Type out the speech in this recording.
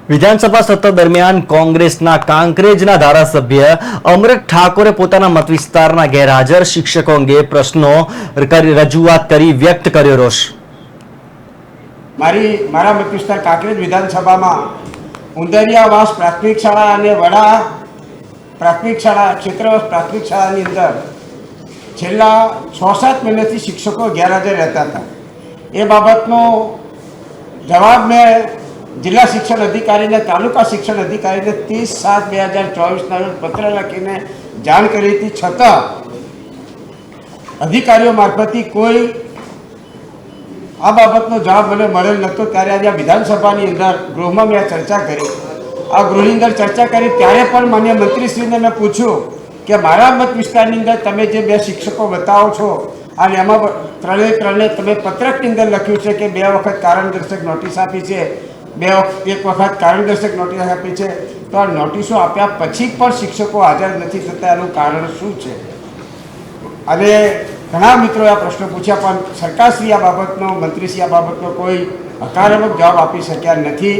વિધાનસભા સત્ર દરમિયાન કોંગ્રેસના કાંકરેજના ધારાસભ્ય અમરત ઠાકોરે પોતાના મત વિસ્તારના ગેરહાજર શિક્ષકો અંગે પ્રશ્નો રજૂઆત કરી વ્યક્ત કર્યો રોષ। મારા મત વિસ્તાર કાંકરેજ વિધાનસભામાં ઉંદરિયાવાસ પ્રાથમિક શાળા અને વડા પ્રાથમિક શાળા ક્ષેત્રવાસ પ્રાથમિક શાળાની અંદર છેલ્લા 6-7 મહિનાથી શિક્ષકો ગેરહાજર રહેતા હતા। એ બાબતનો જવાબ મેં જિલ્લા શિક્ષણ અધિકારીને તાલુકા શિક્ષણ અધિકારીને 30/7/2024 રોજ પત્ર લખીને જાણ કરી હતી, છતાં અધિકારીઓ મારફતથી કોઈ આ બાબતનો જવાબ મને મળેલ નહોતો। ત્યારે આજે વિધાનસભાની અંદર ગૃહમાં મેં ચર્ચા કરી। આ ગૃહની અંદર ચર્ચા કરી ત્યારે પણ માન્ય મંત્રીશ્રીને મેં પૂછ્યું કે મારા મત વિસ્તારની અંદર તમે જે 2 શિક્ષકો બતાવો છો અને એમાં ત્રણે તમે પત્રકની અંદર લખ્યું છે કે 2 વખત કારણદર્શક નોટિસ આપી છે, એક વખત કારણદર્શક નોટિસ આપી છે, તો આ નોટિસો આપ્યા પછી પણ શિક્ષકો હાજર નથી થતા, એનું કારણ શું છે? અને ઘણા મિત્રોએ આ પ્રશ્નો પૂછ્યા પણ સરકારશ્રી આ બાબતનો મંત્રીશ્રી આ બાબતનો કોઈ હકારાત્મક જવાબ આપી શક્યા નથી।